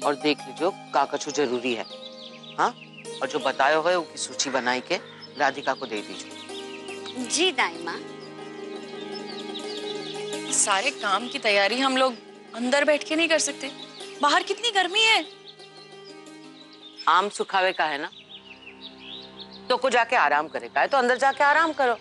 और देख लीजिए का कछु जरूरी है। हाँ, और जो बताए हुए उसकी सूची बनाई के राधिका को दे दीजिए। जी दाई माँ। सारे काम की तैयारी हम लोग अंदर बैठ के नहीं कर सकते? बाहर कितनी गर्मी है। आम सुखावे का है ना, तो को जाके आराम करेगा है तो अंदर जाके आराम करो।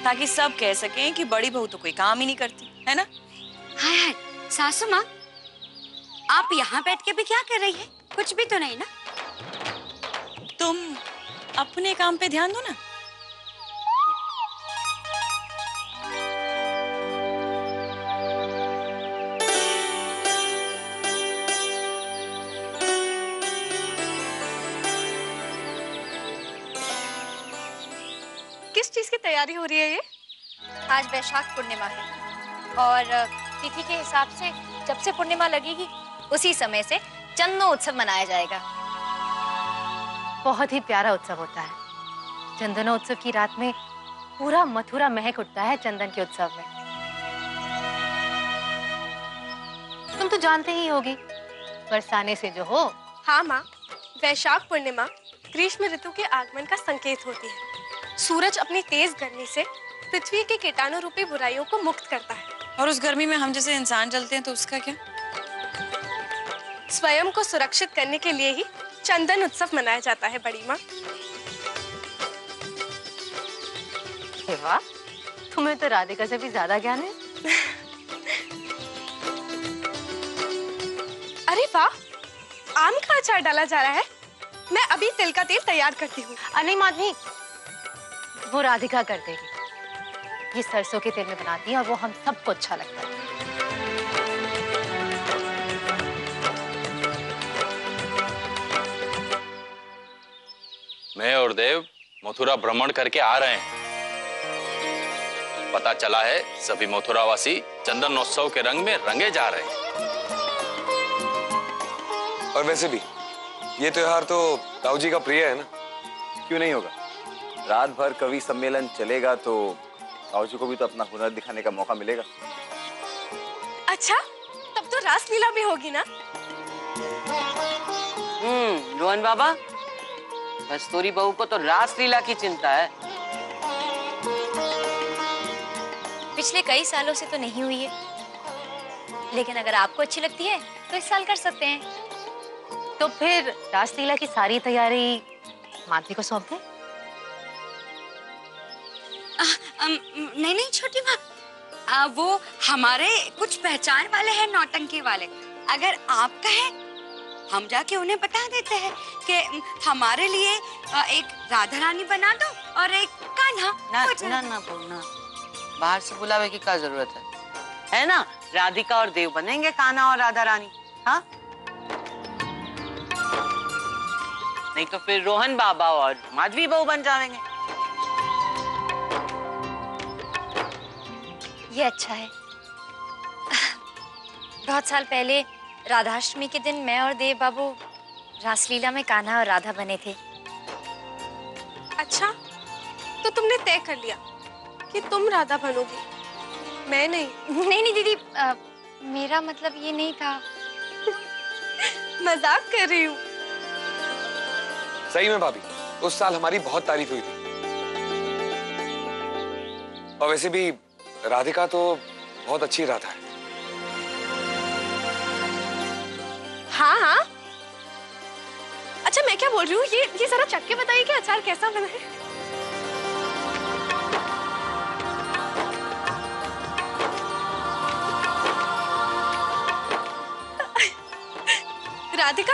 ताकि सब कह सकें कि बड़ी बहू तो कोई काम ही नहीं करती है ना। हाय हाय सासू माँ, आप यहाँ बैठ के भी क्या कर रही है? कुछ भी तो नहीं ना। तुम अपने काम पे ध्यान दो ना। किस चीज की तैयारी हो रही है ये? आज वैशाख पूर्णिमा है और तिथि के हिसाब से जब से पूर्णिमा लगेगी उसी समय से चंदनो उत्सव मनाया जाएगा। बहुत ही प्यारा उत्सव होता है। चंदनो उत्सव की रात में पूरा मथुरा महक उठता है चंदन के उत्सव में। तुम तो जानते ही होगी, बरसाने से जो हो। हाँ माँ, वैशाख पूर्णिमा ग्रीष्म ऋतु के आगमन का संकेत होती है। सूरज अपनी तेज गर्मी से पृथ्वी के कीटाणु रूपी बुराइयों को मुक्त करता है। और उस गर्मी में हम जैसे इंसान जलते हैं तो उसका क्या? स्वयं को सुरक्षित करने के लिए ही चंदन उत्सव मनाया जाता है बड़ी माँ। वाह, तुम्हें तो राधिका से भी ज्यादा ज्ञान है। अरे वाह, आम का अचार डाला जा रहा है। मैं अभी तिल का तेल तैयार करती हूँ। नहीं माधवी, वो राधिका कर देगी। ये सरसों के तेल में बनाती है और वो हम सबको अच्छा लगता है। मैं और देव मथुरा भ्रमण करके आ रहे हैं। पता चला है सभी मथुरावासी चंदनोत्सव के रंग में रंगे जा रहे हैं। और वैसे भी ये त्योहार तो ताऊ जी का प्रिय है ना, क्यों नहीं होगा। रात भर कवि सम्मेलन चलेगा तो ताऊ जी को भी तो अपना हुनर दिखाने का मौका मिलेगा। अच्छा, तब तो रासलीला भी होगी ना। रोहन बाबा, कस्तूरी बहू को तो रासलीला की चिंता है। पिछले कई सालों से तो नहीं हुई है, लेकिन अगर आपको अच्छी लगती है तो इस साल कर सकते हैं। तो फिर रासलीला की सारी तैयारी माधवी को सौंप दें? नहीं नहीं छोटी माँ, वो हमारे कुछ पहचान वाले हैं नौटंकी वाले। अगर आप कहें हम जाके उन्हें बता देते हैं कि हमारे लिए एक राधा रानी बना दो और एक कान्हा। ना बोलना, बाहर से बुलावे की क्या जरूरत है ना। राधिका और देव बनेंगे कान्हा और राधा रानी। हाँ, नहीं तो फिर रोहन बाबा और माधवी बहू बन जाएंगे। ये अच्छा है। बहुत साल पहले राधाष्टमी के दिन मैं और देव बाबू रासलीला में कान्हा और राधा बने थे। अच्छा, तो तुमने तय कर लिया कि तुम राधा बनोगी, मैं नहीं। नहीं दीदी, मेरा मतलब ये नहीं था। मजाक कर रही हूँ। सही में भाभी, उस साल हमारी बहुत तारीफ हुई थी। और वैसे भी राधिका तो बहुत अच्छी राधा है। हाँ हाँ। अच्छा, मैं क्या बोल रही हूँ, ये जरा चख के बताइए कि अचार कैसा बना है। राधिका,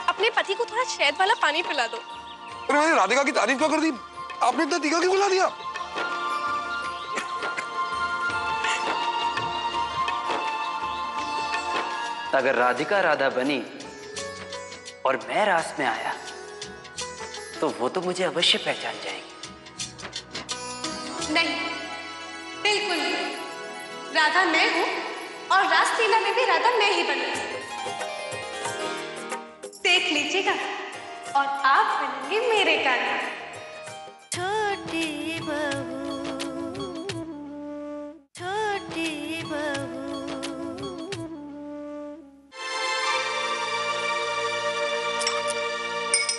अपने पति को थोड़ा शहद वाला पानी पिला दो। अरे मैंने राधिका की तारीफ क्यों कर दी? आपने इतना तीखा क्यों बुला दिया? अगर राधिका राधा बनी और मैं रास में आया तो वो तो मुझे अवश्य पहचान जाएगी। नहीं, बिल्कुल नहीं। राधा मैं हूँ और रासलीला में भी राधा मैं ही बनूंगी। देख लीजिएगा और आप बनेंगे मेरे कान्हा। छोटी बहू, छोटी बहू,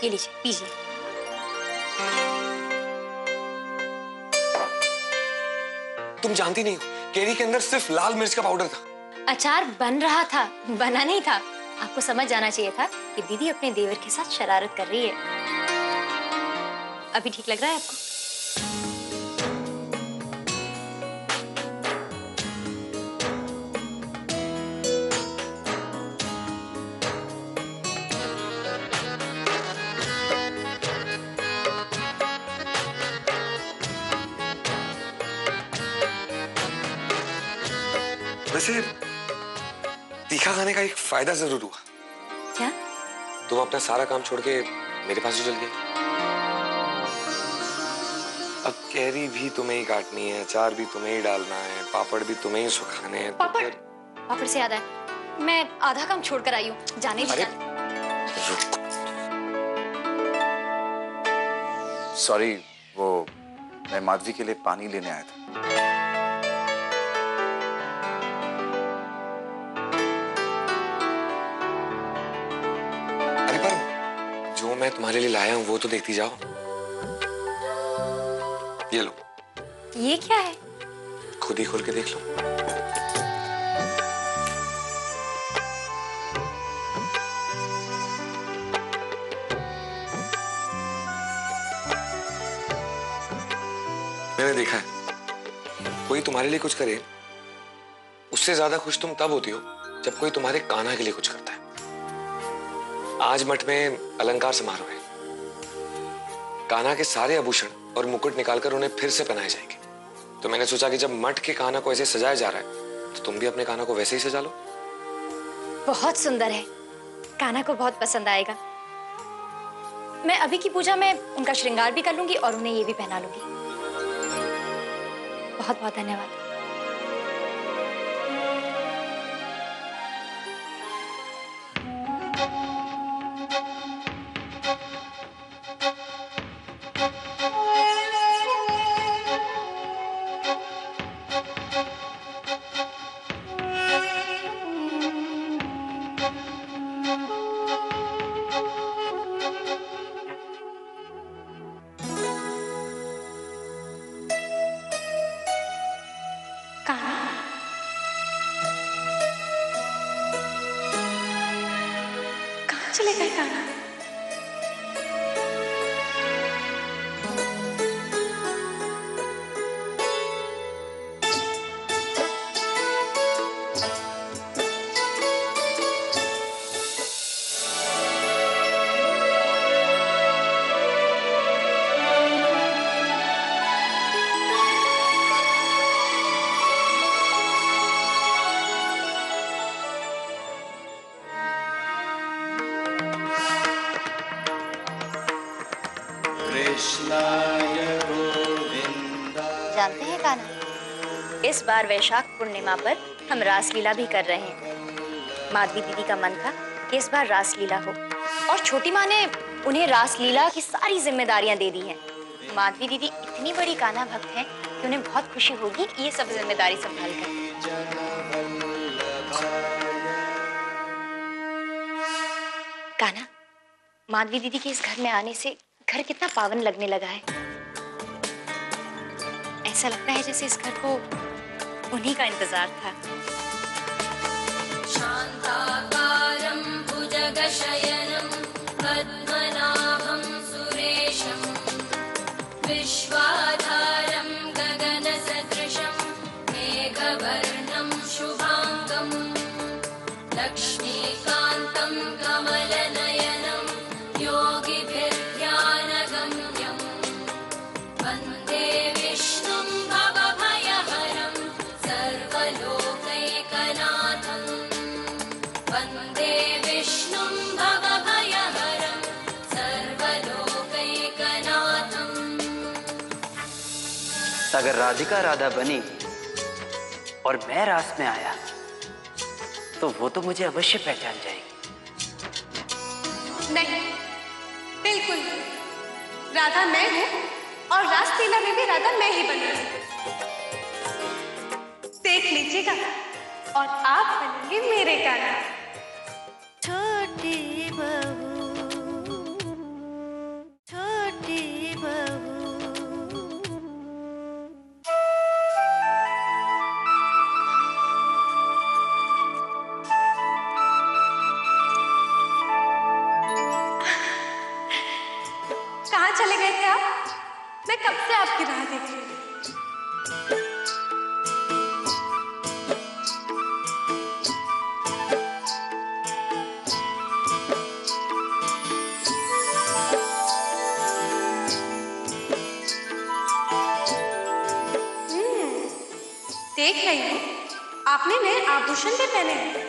ये लीजिए पीजिए। तुम जानती नहीं हो, केरी के अंदर सिर्फ लाल मिर्च का पाउडर था। अचार बन रहा था, बना नहीं था। आपको समझ जाना चाहिए था कि दीदी अपने देवर के साथ शरारत कर रही है। अभी ठीक लग रहा है आपको? वैसे तीखा खाने का एक फायदा जरूर हुआ। क्या? तुम अपना सारा काम छोड़ के मेरे पास ही चल गए। अब कैरी भी तुम्हें ही काटनी है, अचार भी तुम्हें ही डालना है, पापड़ भी तुम्हें ही सुखाने हैं। पापड़? पापड़ से याद है, मैं आधा काम छोड़ कर आई हूँ, जाने भी जाने। सॉरी, वो मैं माधवी के लिए पानी लेने आया था। अरे पर जो मैं तुम्हारे लिए लाया हूँ वो तो देखती जाओ। ये लो। ये क्या है? खुद ही खोल के देख लो। मैंने देखा है, कोई तुम्हारे लिए कुछ करे उससे ज्यादा खुश तुम तब होती हो जब कोई तुम्हारे कान्हा के लिए कुछ करता है। आज मठ में अलंकार समारोह है। कान्हा के सारे आभूषण और मुकुट निकालकर उन्हें फिर से पहनाए जाएंगे। तो मैंने सोचा कि जब मठ के कान्हा को ऐसे सजाया जा रहा है तो तुम भी अपने कान्हा को वैसे ही सजा लो। बहुत सुंदर है, कान्हा को बहुत पसंद आएगा। मैं अभी की पूजा में उनका श्रृंगार भी कर लूंगी और उन्हें ये भी पहना लूंगी। बहुत बहुत धन्यवाद। चले गए कान्हा? जानते हैं कान्हा, इस बार वैशाख पूर्णिमा पर हम रासलीला भी कर रहे हैं। माधवी दीदी का मन था कि इस बार रासलीला हो और छोटी माँ ने उन्हें रासलीला की सारी जिम्मेदारियां दे दी हैं। माधवी दीदी इतनी बड़ी कान्हा भक्त हैं कि उन्हें बहुत खुशी होगी ये सब जिम्मेदारी संभाल कर। कान्हा, माधवी दीदी के इस घर में आने से घर कितना पावन लगने लगा है। ऐसा लगता है जैसे इस घर को उन्हीं का इंतजार था। शांताकारं भुजगशयनं पद्मनाभं सुरेशं विश्वाधारं गगनसदृशं मेघवर्णं शुभांगं लक्ष्मीकान्तं कमलनयनं योगिभिर्ध्यानगम्यं वन्दे विष्णुं भवभयहरं सर्वलोकैकनाथं वन्दे विष्णुं भवभयहरं सर्वलोकैकनाथम्। अगर राधिका राधा बनी और मैं रास में आया तो वो तो मुझे अवश्य पहचान जाएगी। नहीं, बिल्कुल नहीं। राधा मैं हूँ और रासलीला में भी राधा मैं ही बनूंगी। देख लीजिएगा और आप बनेंगे मेरे कान्हा। छोटी बहू मैं कब से आपकी राह देख रही हूँ। देख रही हूँ आपने नए आभूषण भी पहने हैं।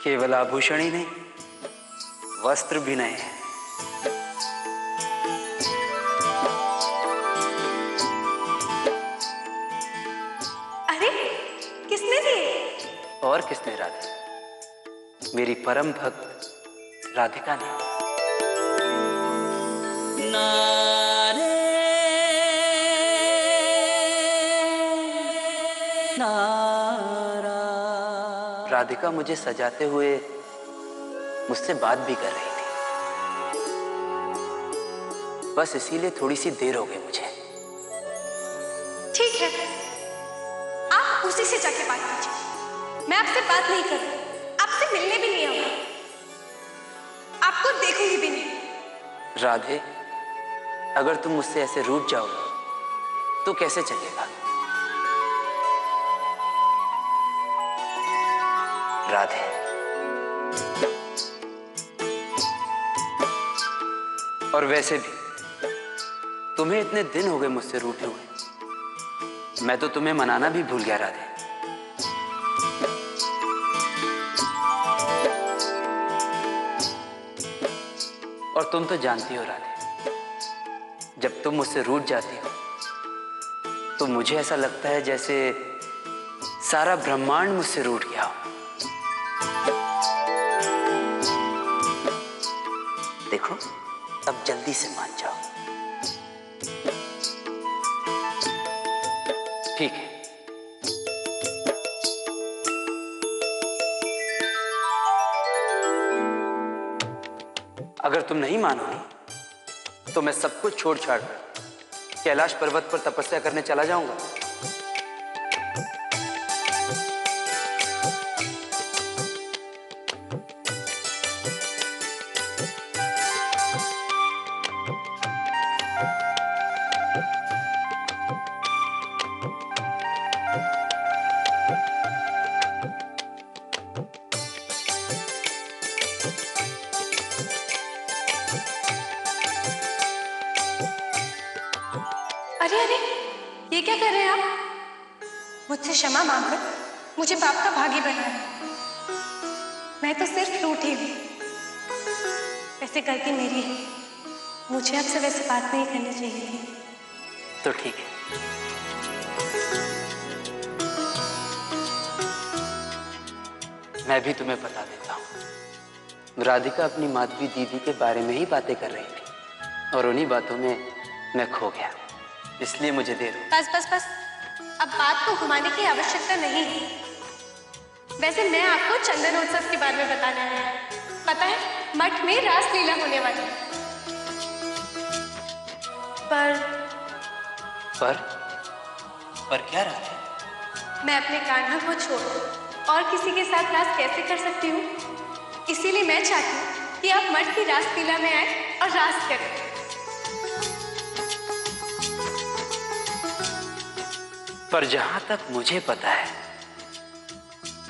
केवल आभूषण ही नहीं, वस्त्र भी नए हैं। अरे किसने दिए? और किसने? राधा, मेरी परम भक्त राधिका ने। राधिका मुझे सजाते हुए मुझसे बात भी कर रही थी। बस इसीलिए थोड़ी सी देर हो गई मुझे। ठीक है, आप उसी से जाके बात कीजिए। मैं आपसे बात नहीं करूँ, आपसे मिलने भी नहीं आऊंगा, आपको देखूंगी भी नहीं। राधे, अगर तुम मुझसे ऐसे रूठ जाओ तो कैसे चलेगा? राधे, और वैसे भी तुम्हें इतने दिन हो गए मुझसे रूठे हुए, मैं तो तुम्हें मनाना भी भूल गया राधे। और तुम तो जानती हो राधे, जब तुम मुझसे रूठ जाती हो तो मुझे ऐसा लगता है जैसे सारा ब्रह्मांड मुझसे रूठ गया हो। देखो, अब जल्दी से मान जाओ। ठीक है, अगर तुम नहीं मानोगी तो मैं सब कुछ छोड़ छाड़ कर कैलाश पर्वत पर तपस्या करने चला जाऊंगा। अरे अरे, ये क्या कर रहे हैं आप? मुझसे क्षमा मांग लो, मुझे बाप का भागी बनाया। मैं तो सिर्फ रूठी हूँ। वैसे गलती मेरी है, मुझे आपसे वैसे बात नहीं करनी चाहिए थी। तो ठीक है, मैं भी तुम्हें बता देता हूँ। राधिका अपनी माधवी दीदी के बारे में ही बातें कर रही थी और उन्हीं बातों में मैं खो गया, इसलिए मुझे देर हो। बस बस बस, अब बात को घुमाने की आवश्यकता नहीं है। वैसे मैं आपको चंदनोत्सव के बारे में बताना है। पता है, मठ में रासलीला होने वाली है। पर क्या रहा है? मैं अपने कान्हा को छोड़ और किसी के साथ रास कैसे कर सकती हूँ? इसीलिए मैं चाहती हूँ कि आप मठ की रासलीला में आए और रास करें। पर जहां तक मुझे पता है,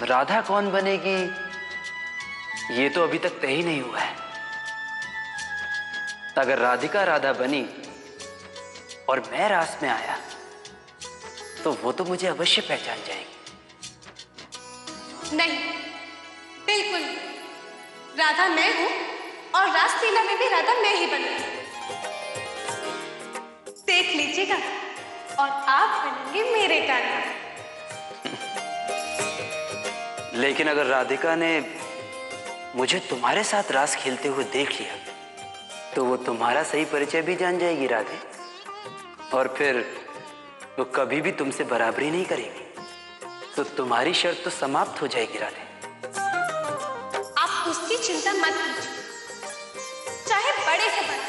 राधा कौन बनेगी ये तो अभी तक तय ही नहीं हुआ है। अगर राधिका राधा बनी और मैं रास में आया तो वो तो मुझे अवश्य पहचान जाएगी। नहीं, बिल्कुल नहीं। राधा मैं हूं और रासलीला में भी राधा मैं ही बनूंगी। देख लीजिएगा, और आप बनेंगे मेरे कान्हा। लेकिन अगर राधिका ने मुझे तुम्हारे साथ रास खेलते हुए देख लिया तो वो तुम्हारा सही परिचय भी जान जाएगी राधे, और फिर वो कभी भी तुमसे बराबरी नहीं करेगी, तो तुम्हारी शर्त तो समाप्त हो जाएगी राधे। आप उसकी चिंता मत कीजिए, चाहे बड़े से बड़ा,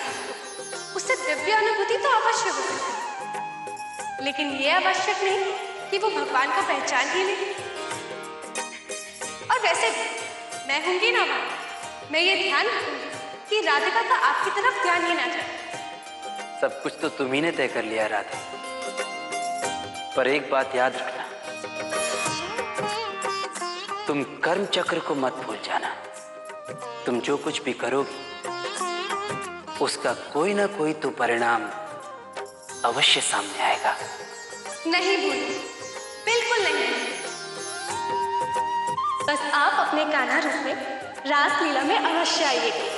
उससे दिव्य अनुभूति तो अवश्य हो सकती है, लेकिन ये आवश्यक नहीं कि वो भगवान को पहचान ही ले। और वैसे भी मैं होंगी ना वहां, मैं ये ध्यान रखूंगी कि राधिका का आपकी तरफ ध्यान ही ना जाए। सब कुछ तो तुम ही ने तय कर लिया राधा, पर एक बात याद रखना, तुम कर्म चक्र को मत भूल जाना। तुम जो कुछ भी करोगी उसका कोई ना कोई तो परिणाम अवश्य सामने आएगा। नहीं भूलूं, बिल्कुल नहीं। बस आप अपने कान्हा रूप में रासलीला में अवश्य आइएगा।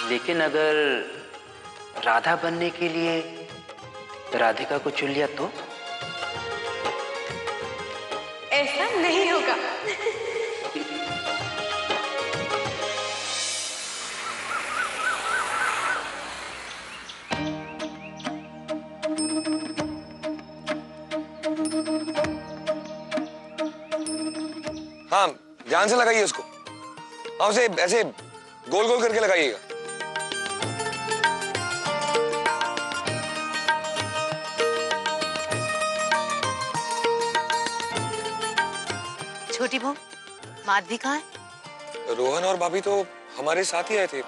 लेकिन अगर राधा बनने के लिए राधिका को चुन लिया तो? ऐसा नहीं होगा। हाँ, ध्यान से लगाइए उसको। हाँ, उसे ऐसे गोल गोल करके लगाइएगा। छोटी बहू, माधवी कहाँ है? रोहन और भाभी तो हमारे साथ ही आए थे,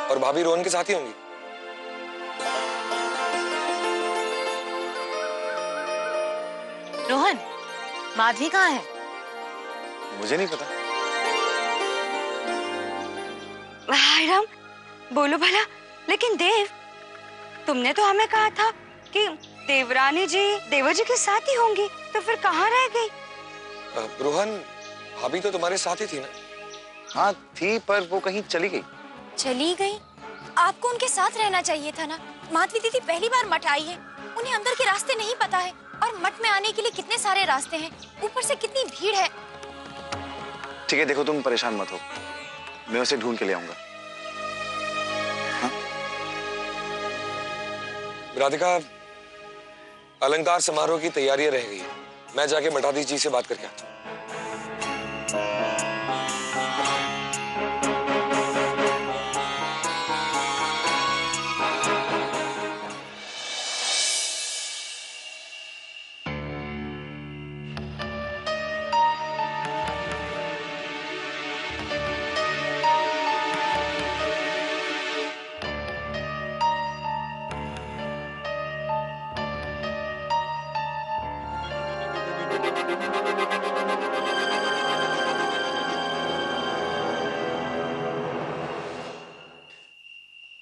और भाभी रोहन के साथ ही होंगी। रोहन, माधवी कहाँ है? मुझे नहीं पता। हाय राम, बोलो भला। लेकिन देव, तुमने तो हमें कहा था कि देवरानी जी देवर जी के साथ ही होंगी, तो फिर कहाँ रह गई? रोहन, भाभी तो तुम्हारे साथ ही थी ना? हाँ थी, पर वो कहीं चली गई। चली गई? आपको उनके साथ रहना चाहिए था ना। माधवी दीदी पहली बार मठ आई है, उन्हें अंदर के रास्ते नहीं पता है, और मठ में आने के लिए कितने सारे रास्ते हैं, ऊपर से कितनी भीड़ है। ठीक है, देखो तुम परेशान मत हो, मैं उसे ढूंढ के ले आऊंगा। हाँ? राधिका, अलंकार समारोह की तैयारियां रह गई है, मैं जाके मठाधीश जी से बात करके आता हूँ।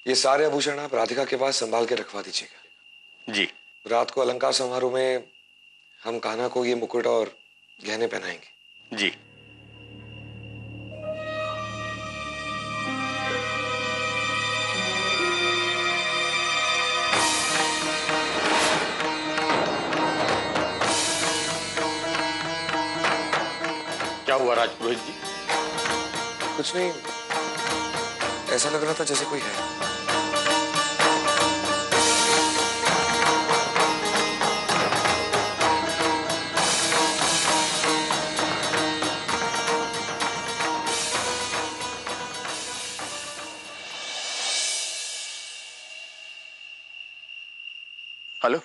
ये सारे आभूषण आप राधिका के पास संभाल के रखवा दीजिएगा। जी। रात को अलंकार समारोह में हम कान्हा को ये मुकुट और गहने पहनाएंगे। जी। क्या हुआ राजपुरोहित जी? कुछ नहीं, ऐसा लग रहा था जैसे कोई है। हेलो।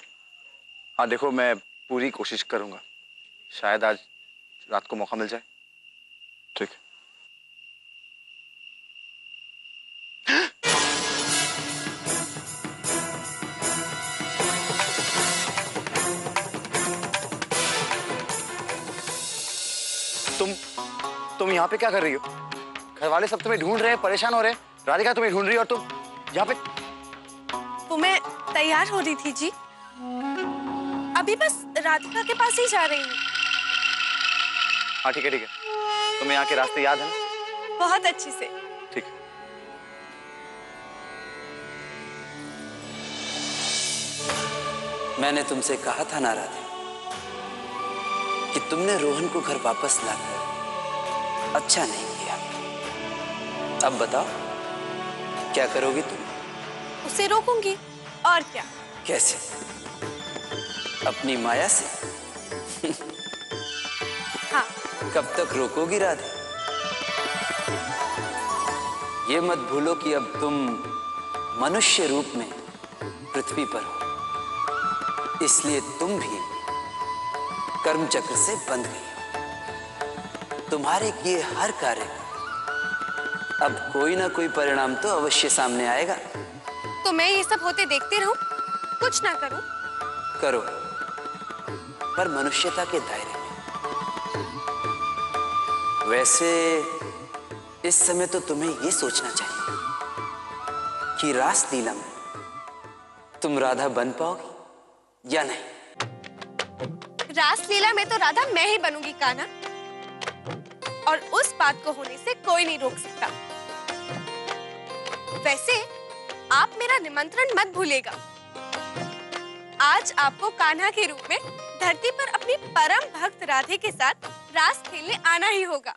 हाँ देखो, मैं पूरी कोशिश करूंगा, शायद आज रात को मौका मिल जाए। ठीक है। तुम यहाँ पे क्या कर रही हो? घर वाले सब तुम्हें ढूंढ रहे हैं, परेशान हो रहे हैं। राधिका तुम्हें ढूंढ रही है और तुम यहाँ पे? वो मैं तैयार हो रही थी जी, अभी बस राधिका के पास ही जा रही हूँ। हाँ ठीक है ठीक है, तुम्हें यहाँ के रास्ते याद है ना? बहुत अच्छे से। ठीक है। मैंने तुमसे कहा था ना राधे कि तुमने रोहन को घर वापस लाकर अच्छा नहीं किया। अब बताओ क्या करोगी तुम? उसे रोकूंगी, और क्या। कैसे? अपनी माया से? हाँ। कब तक रोकोगी राधे? ये मत भूलो कि अब तुम मनुष्य रूप में पृथ्वी पर हो, इसलिए तुम भी कर्म चक्र से बंध गई हो। तुम्हारे किए हर कार्य का अब कोई ना कोई परिणाम तो अवश्य सामने आएगा। तो मैं ये सब होते देखते रहूं, कुछ ना करूं? करो, पर मनुष्यता के दायरे में। वैसे इस समय तो तुम्हें ये सोचना चाहिए कि रास लीला में तुम राधा बन पाओगी या नहीं। रासलीला में तो राधा मैं ही बनूंगी कान्हा, और उस बात को होने से कोई नहीं रोक सकता। वैसे आप मेरा निमंत्रण मत भूलेगा। आज आपको कान्हा के रूप में धरती पर अपनी परम भक्त राधे के साथ रास खेलने आना ही होगा।